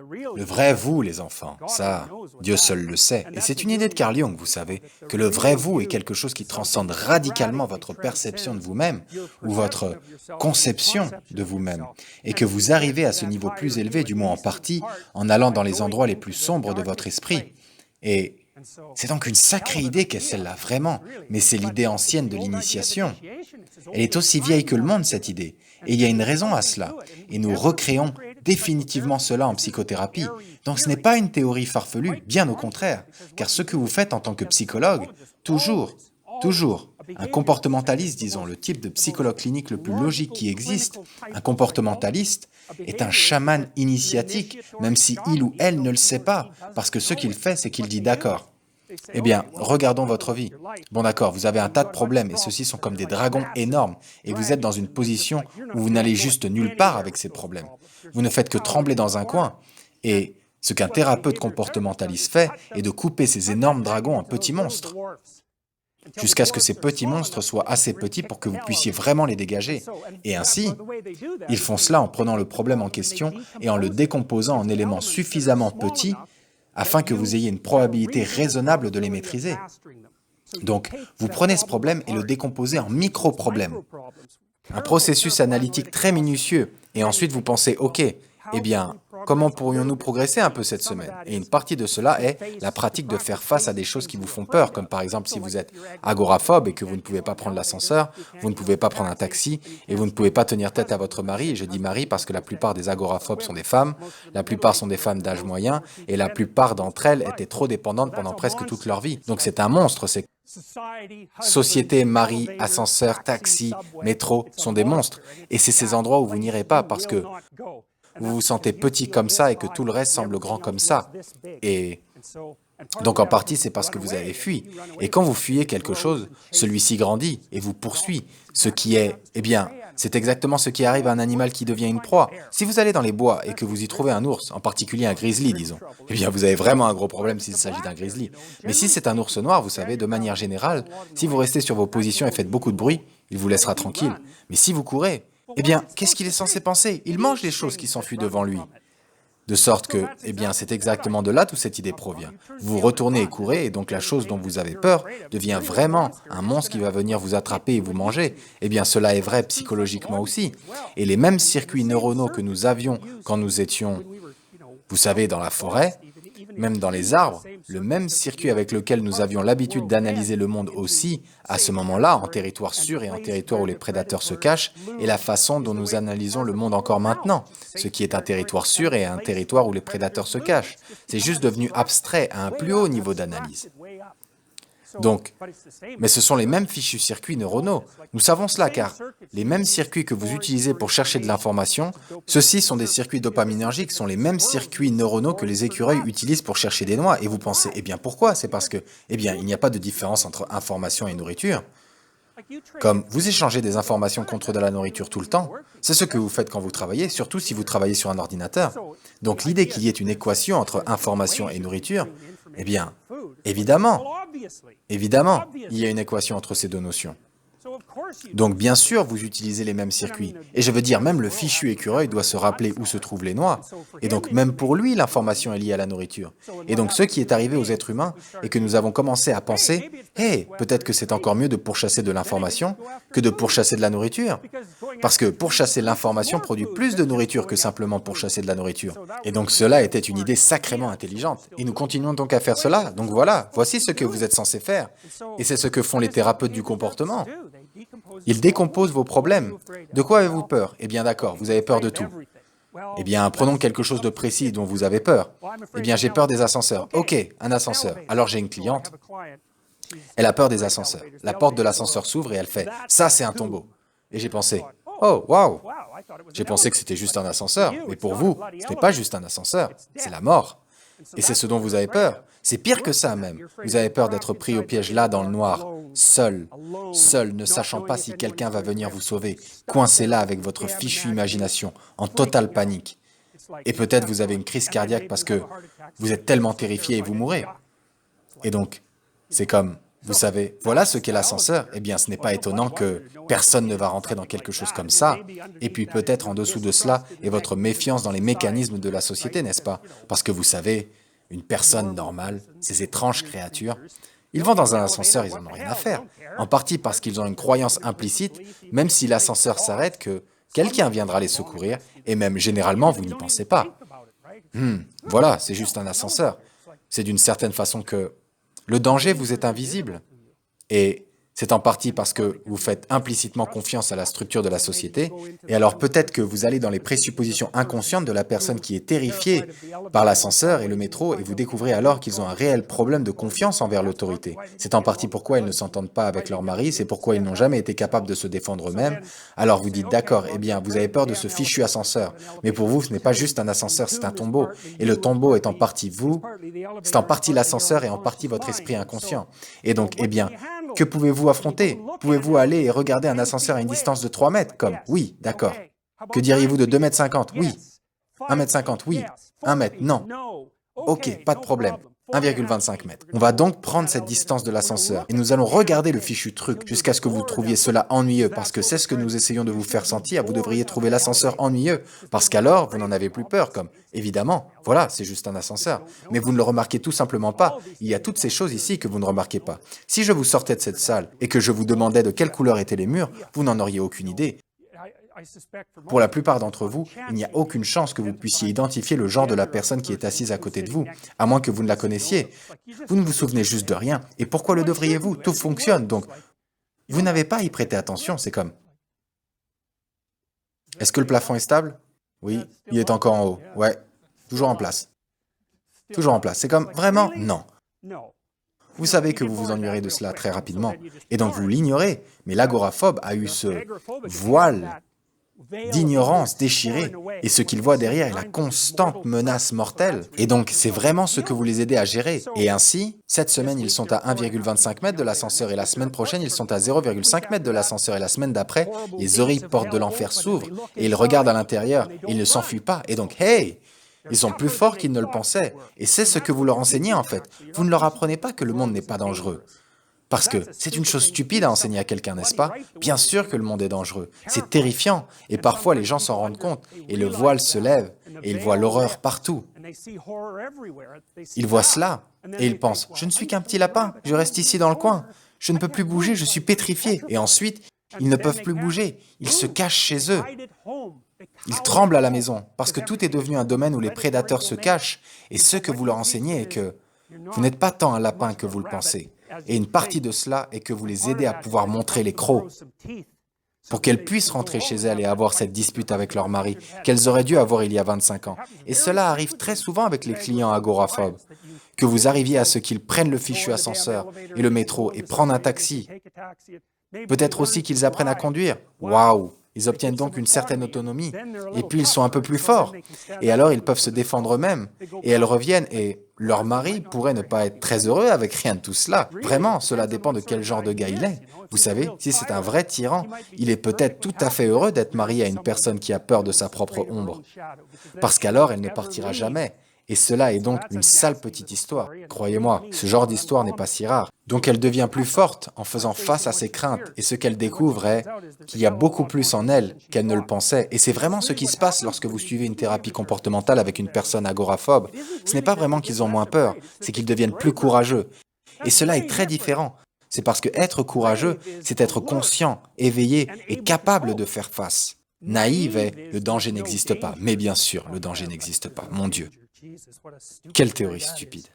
Le vrai vous, les enfants, ça, Dieu seul le sait. Et c'est une idée de Carl Jung, vous savez, que le vrai vous est quelque chose qui transcende radicalement votre perception de vous-même ou votre conception de vous-même, et que vous arrivez à ce niveau plus élevé, du moins en partie, en allant dans les endroits les plus sombres de votre esprit. Et c'est donc une sacrée idée qu'est celle-là, vraiment, mais c'est l'idée ancienne de l'initiation. Elle est aussi vieille que le monde, cette idée. Et il y a une raison à cela. Et nous recréons définitivement cela en psychothérapie. Donc ce n'est pas une théorie farfelue, bien au contraire. Car ce que vous faites en tant que psychologue, toujours, un comportementaliste, disons, le type de psychologue clinique le plus logique qui existe, un comportementaliste est un chaman initiatique, même si il ou elle ne le sait pas, parce que ce qu'il fait, c'est qu'il dit d'accord. Eh bien, regardons votre vie. Bon d'accord, vous avez un tas de problèmes et ceux-ci sont comme des dragons énormes et vous êtes dans une position où vous n'allez juste nulle part avec ces problèmes. Vous ne faites que trembler dans un coin. Et ce qu'un thérapeute comportementaliste fait est de couper ces énormes dragons en petits monstres, jusqu'à ce que ces petits monstres soient assez petits pour que vous puissiez vraiment les dégager. Et ainsi, ils font cela en prenant le problème en question et en le décomposant en éléments suffisamment petits afin que vous ayez une probabilité raisonnable de les maîtriser. Donc, vous prenez ce problème et le décomposez en micro-problèmes. Un processus analytique très minutieux. Et ensuite, vous pensez, OK, eh bien, comment pourrions-nous progresser un peu cette semaine? Et une partie de cela est la pratique de faire face à des choses qui vous font peur, comme par exemple si vous êtes agoraphobe et que vous ne pouvez pas prendre l'ascenseur, vous ne pouvez pas prendre un taxi et vous ne pouvez pas tenir tête à votre mari. Et je dis mari parce que la plupart des agoraphobes sont des femmes, la plupart sont des femmes d'âge moyen et la plupart d'entre elles étaient trop dépendantes pendant presque toute leur vie. Donc c'est un monstre, c'est société, mari, ascenseur, taxi, métro sont des monstres. Et c'est ces endroits où vous n'irez pas parce que vous vous sentez petit comme ça et que tout le reste semble grand comme ça. Et donc en partie, c'est parce que vous avez fui. Et quand vous fuyez quelque chose, celui-ci grandit et vous poursuit. Ce qui est, eh bien, c'est exactement ce qui arrive à un animal qui devient une proie. Si vous allez dans les bois et que vous y trouvez un ours, en particulier un grizzly, disons, eh bien vous avez vraiment un gros problème s'il s'agit d'un grizzly. Mais si c'est un ours noir, vous savez, de manière générale, si vous restez sur vos positions et faites beaucoup de bruit, il vous laissera tranquille. Mais si vous courez, eh bien, qu'est-ce qu'il est censé penser? Il mange les choses qui s'enfuient devant lui. De sorte que, eh bien, c'est exactement de là d'où cette idée provient. Vous retournez et courez, et donc la chose dont vous avez peur devient vraiment un monstre qui va venir vous attraper et vous manger. Eh bien, cela est vrai psychologiquement aussi. Et les mêmes circuits neuronaux que nous avions quand nous étions, vous savez, dans la forêt, même dans les arbres, le même circuit avec lequel nous avions l'habitude d'analyser le monde aussi, à ce moment-là, en territoire sûr et en territoire où les prédateurs se cachent, est la façon dont nous analysons le monde encore maintenant, ce qui est un territoire sûr et un territoire où les prédateurs se cachent. C'est juste devenu abstrait à un plus haut niveau d'analyse. Donc, mais ce sont les mêmes fichus circuits neuronaux. Nous savons cela car les mêmes circuits que vous utilisez pour chercher de l'information, ceux-ci sont des circuits dopaminergiques, sont les mêmes circuits neuronaux que les écureuils utilisent pour chercher des noix. Et vous pensez, eh bien pourquoi? C'est parce que, eh bien, il n'y a pas de différence entre information et nourriture. Comme vous échangez des informations contre de la nourriture tout le temps, c'est ce que vous faites quand vous travaillez, surtout si vous travaillez sur un ordinateur. Donc l'idée qu'il y ait une équation entre information et nourriture, eh bien, évidemment, il y a une équation entre ces deux notions. Donc bien sûr, vous utilisez les mêmes circuits. Et je veux dire, même le fichu écureuil doit se rappeler où se trouvent les noix. Et donc même pour lui, l'information est liée à la nourriture. Et donc ce qui est arrivé aux êtres humains est que nous avons commencé à penser, hey, peut-être que c'est encore mieux de pourchasser de l'information que de pourchasser de la nourriture. Parce que pourchasser l'information produit plus de nourriture que simplement pourchasser de la nourriture. Et donc cela était une idée sacrément intelligente. Et nous continuons donc à faire cela. Donc voilà, voici ce que vous êtes censé faire. Et c'est ce que font les thérapeutes du comportement. Ils décomposent vos problèmes. De quoi avez-vous peur? Eh bien d'accord, vous avez peur de tout. Eh bien, prenons quelque chose de précis dont vous avez peur. Eh bien, j'ai peur des ascenseurs. Ok, un ascenseur. Alors j'ai une cliente. Elle a peur des ascenseurs. La porte de l'ascenseur s'ouvre et elle fait « ça c'est un tombeau ». Et j'ai pensé « oh, waouh ». J'ai pensé que c'était juste un ascenseur, mais pour vous, ce n'est pas juste un ascenseur, c'est la mort. Et c'est ce dont vous avez peur. C'est pire que ça même. Vous avez peur d'être pris au piège là dans le noir, seul, ne sachant pas si quelqu'un va venir vous sauver, coincé là avec votre fichue imagination, en totale panique. Et peut-être vous avez une crise cardiaque parce que vous êtes tellement terrifié et vous mourrez. Et donc, c'est comme, Vous savez, voilà ce qu'est l'ascenseur. Eh bien, ce n'est pas étonnant que personne ne va rentrer dans quelque chose comme ça. Et puis peut-être en dessous de cela est votre méfiance dans les mécanismes de la société, n'est-ce pas? Parce que vous savez, une personne normale, ces étranges créatures, ils vont dans un ascenseur, ils n'en ont rien à faire. En partie parce qu'ils ont une croyance implicite, même si l'ascenseur s'arrête, que quelqu'un viendra les secourir, et même généralement, vous n'y pensez pas. Voilà, c'est juste un ascenseur. C'est d'une certaine façon que le danger vous est invisible. Et c'est en partie parce que vous faites implicitement confiance à la structure de la société, et alors peut-être que vous allez dans les présuppositions inconscientes de la personne qui est terrifiée par l'ascenseur et le métro, et vous découvrez alors qu'ils ont un réel problème de confiance envers l'autorité. C'est en partie pourquoi ils ne s'entendent pas avec leur mari, c'est pourquoi ils n'ont jamais été capables de se défendre eux-mêmes. Alors vous dites, d'accord, eh bien, vous avez peur de ce fichu ascenseur, mais pour vous, ce n'est pas juste un ascenseur, c'est un tombeau, et le tombeau est en partie vous, c'est en partie l'ascenseur et en partie votre esprit inconscient. Et donc, eh bien, que pouvez-vous affronter? Pouvez-vous aller et regarder un ascenseur à une distance de 3 mètres, comme oui, d'accord. Que diriez-vous de 2,50 m? Oui. 1,50 m? Oui. 1 mètre? Non. Ok, pas de problème. 1,25 m. On va donc prendre cette distance de l'ascenseur et nous allons regarder le fichu truc jusqu'à ce que vous trouviez cela ennuyeux, parce que c'est ce que nous essayons de vous faire sentir. Vous devriez trouver l'ascenseur ennuyeux, parce qu'alors vous n'en avez plus peur, comme évidemment, voilà, c'est juste un ascenseur. Mais vous ne le remarquez tout simplement pas. Il y a toutes ces choses ici que vous ne remarquez pas. Si je vous sortais de cette salle et que je vous demandais de quelle couleur étaient les murs, vous n'en auriez aucune idée. Pour la plupart d'entre vous, il n'y a aucune chance que vous puissiez identifier le genre de la personne qui est assise à côté de vous, à moins que vous ne la connaissiez. Vous ne vous souvenez juste de rien. Et pourquoi le devriez-vous? Tout fonctionne, donc vous n'avez pas à y prêter attention, c'est comme... Est-ce que le plafond est stable? Oui, il est encore en haut. Ouais, toujours en place. Toujours en place. C'est comme, vraiment? Non. Vous savez que vous vous ennuierez de cela très rapidement, et donc vous l'ignorez, mais l'agoraphobe a eu ce voile d'ignorance déchirée, et ce qu'ils voient derrière est la constante menace mortelle. Et donc, c'est vraiment ce que vous les aidez à gérer. Et ainsi, cette semaine, ils sont à 1,25 m de l'ascenseur, et la semaine prochaine, ils sont à 0,5 m de l'ascenseur, et la semaine d'après, les horribles portes de l'enfer s'ouvrent, et ils regardent à l'intérieur, et ils ne s'enfuient pas. Et donc, hey! Ils sont plus forts qu'ils ne le pensaient. Et c'est ce que vous leur enseignez, en fait. Vous ne leur apprenez pas que le monde n'est pas dangereux. Parce que c'est une chose stupide à enseigner à quelqu'un, n'est-ce pas? Bien sûr que le monde est dangereux, c'est terrifiant, et parfois les gens s'en rendent compte, et le voile se lève, et ils voient l'horreur partout. Ils voient cela, et ils pensent, je ne suis qu'un petit lapin, je reste ici dans le coin, je ne peux plus bouger, je suis pétrifié. Et ensuite, ils ne peuvent plus bouger, ils se cachent chez eux. Ils tremblent à la maison, parce que tout est devenu un domaine où les prédateurs se cachent, et ce que vous leur enseignez est que vous n'êtes pas tant un lapin que vous le pensez. Et une partie de cela est que vous les aidez à pouvoir montrer les crocs, pour qu'elles puissent rentrer chez elles et avoir cette dispute avec leur mari, qu'elles auraient dû avoir il y a 25 ans. Et cela arrive très souvent avec les clients agoraphobes, que vous arriviez à ce qu'ils prennent le fichu ascenseur et le métro et prennent un taxi. Peut-être aussi qu'ils apprennent à conduire. Waouh! Ils obtiennent donc une certaine autonomie, et puis ils sont un peu plus forts, et alors ils peuvent se défendre eux-mêmes, et elles reviennent, et leur mari pourrait ne pas être très heureux avec rien de tout cela. Vraiment, cela dépend de quel genre de gars il est. Vous savez, si c'est un vrai tyran, il est peut-être tout à fait heureux d'être marié à une personne qui a peur de sa propre ombre, parce qu'alors elle ne partira jamais. Et cela est donc une sale petite histoire. Croyez-moi, ce genre d'histoire n'est pas si rare. Donc elle devient plus forte en faisant face à ses craintes. Et ce qu'elle découvre est qu'il y a beaucoup plus en elle qu'elle ne le pensait. Et c'est vraiment ce qui se passe lorsque vous suivez une thérapie comportementale avec une personne agoraphobe. Ce n'est pas vraiment qu'ils ont moins peur, c'est qu'ils deviennent plus courageux. Et cela est très différent. C'est parce que être courageux, c'est être conscient, éveillé et capable de faire face. Naïve est « le danger n'existe pas ». Mais bien sûr, le danger n'existe pas, mon Dieu. Quelle théorie stupide.